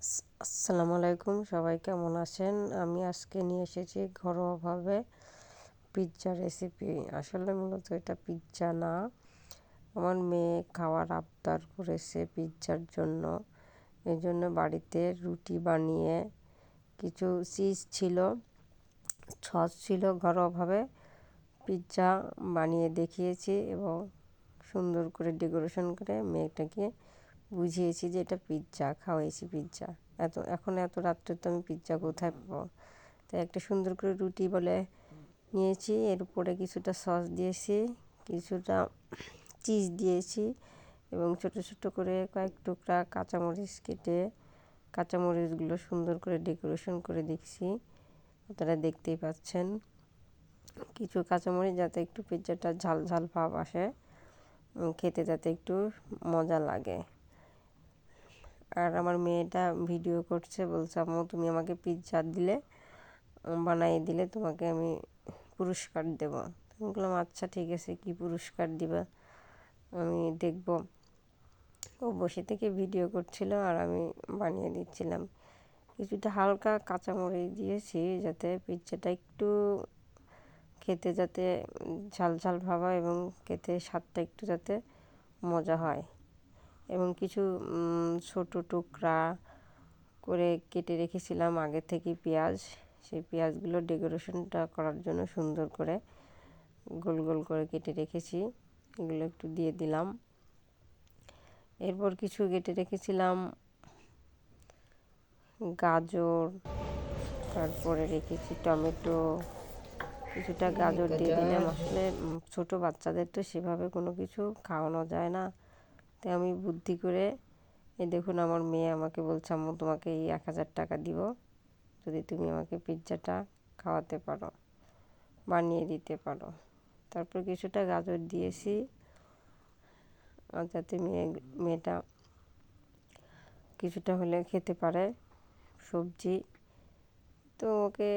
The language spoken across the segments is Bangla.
আসসালামু আলাইকুম, সবাই কেমন আছেন? আমি আজকে নিয়ে এসেছি ঘরোয়াভাবে পিৎজা রেসিপি। আসলে মূলত এটা পিৎজা না, আমার মেয়ে খাওয়ার আবদার করেছে পিৎজার জন্য। এই জন্য বাড়িতে রুটি বানিয়ে কিছু চিজ ছিল, সস ছিল, ঘরোয়াভাবে পিৎজা বানিয়ে দেখিয়েছি এবং সুন্দর করে ডেকোরেশন করে মেয়েটাকে বুঝিয়েছি যে এটা পিৎজা, খাওয়াইছি পিৎজা। এখন এত রাত্রে তো আমি পিৎজা কোথায় পাবো? তাই একটা সুন্দর করে রুটি বলে নিয়েছি, এর উপরে কিছুটা সস দিয়েছি, কিছুটা চিজ দিয়েছি এবং ছোট ছোট করে কয়েক টুকরা কাঁচামরিচ কেটে কাঁচামরিচগুলো সুন্দর করে ডেকোরেশন করে দিচ্ছি। আপনারা দেখতেই পাচ্ছেন কিছু কাঁচামরিচ, যাতে একটু পিৎজাটা ঝাল ঝাল ভাব আসে, খেতে যাতে একটু মজা লাগে। আর আমার মেয়েটা ভিডিও করছে, বলছে আম্মু তুমি আমাকে পিৎজা বানিয়ে দিলে তোমাকে আমি পুরস্কার দেবো। আমি বললাম আচ্ছা ঠিক আছে, কি পুরস্কার দিবা আমি দেখব। ও বসে থেকে ভিডিও করছিল আর আমি বানিয়ে দিচ্ছিলাম। কিছুটা হালকা কাঁচামরিচ দিয়েছি যাতে পিৎজাটা একটু খেতে যাতে ঝাল ঝাল ভাব হয় এবং খেতে স্বাদটা একটু যাতে মজা হয়। এবং কিছু ছোট টুকরা করে কেটে রেখেছিলাম আগে থেকে পেঁয়াজ, সেই পেঁয়াজগুলো ডেকোরেশনটা করার জন্য সুন্দর করে গোল গোল করে কেটে রেখেছি, এগুলো একটু দিয়ে দিলাম। এরপর কিছু কেটে রেখেছিলাম গাজর, তারপরে রেখেছি টমেটো, কিছুটা গাজর দিয়ে দিলাম। আসলে ছোট বাচ্চাদের তো সেভাবে কোনো কিছু খাওয়ানো যায় না, তাই আমি বুদ্ধি করে, এই দেখুন আমার মেয়ে আমাকে বলছে আম্মু তোমাকে এই 1000 টাকা দিব যদি তুমি আমাকে পিৎজাটা খাওয়াতে পারো, বানিয়ে দিতে পারো। তারপর কিছুটা গাজর দিয়েছি যাতে মেয়েটা কিছুটা হলে খেতে পারে সবজি। তো ওকে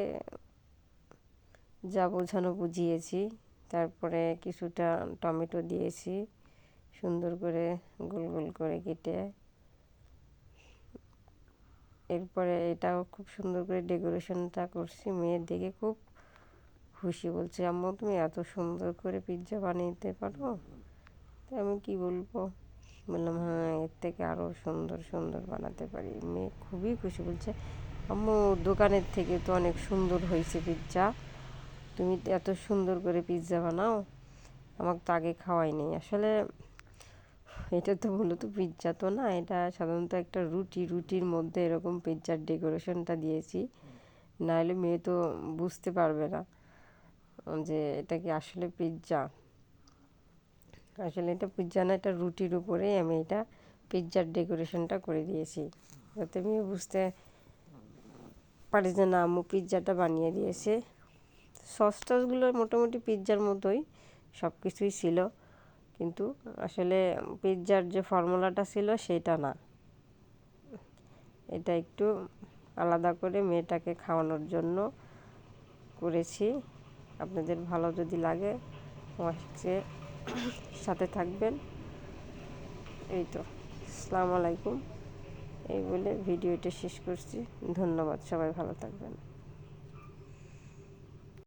যা বোঝানো বুঝিয়েছি। তারপরে কিছুটা টমেটো দিয়েছি সুন্দর করে গোল গোল করে কেটে। এরপরে এটাও খুব সুন্দর করে ডেকোরেশনটা করছি, মেয়ের দেখে খুব খুশি, বলছে আম্মু তুমি এত সুন্দর করে পিৎজা বানিয়ে দিতে পারো। তাই আমি কি বলবো, বললাম হ্যাঁ এর থেকে আরও সুন্দর সুন্দর বানাতে পারি। মেয়ে খুবই খুশি, বলছে আম্মু দোকানের থেকে তো অনেক সুন্দর হয়েছে পিৎজা, তুমি এত সুন্দর করে পিৎজা বানাও, আমাকে তো আগে খাওয়াই নেই। আসলে এটা তো মূলত পিৎজা তো না, এটা সাধারণত একটা রুটির মধ্যে এরকম পিৎজার ডেকোরেশনটা দিয়েছি, নাহলে মেয়ে তো বুঝতে পারবে না যে এটা কি আসলে পিৎজা। আসলে এটা পিৎজা না, এটা রুটির উপরেই আমি এটা পিৎজার ডেকোরেশনটা করে দিয়েছি, যাতে মেয়ে বুঝতে পারে যে না আম্মু পিৎজাটা বানিয়ে দিয়েছে। সস টসগুলো মোটামুটি পিৎজার মতোই সব কিছুই ছিল, কিন্তু আসলে পিৎজার যে ফর্মুলাটা ছিল সেটা না, এটা একটু আলাদা করে মেয়েটাকে খাওয়ানোর জন্য করেছি। আপনাদের ভালো যদি লাগে আমার সাথে থাকবেন। এই তো, আসসালামু আলাইকুম, এই বলে ভিডিওটা শেষ করছি। ধন্যবাদ, সবাই ভালো থাকবেন।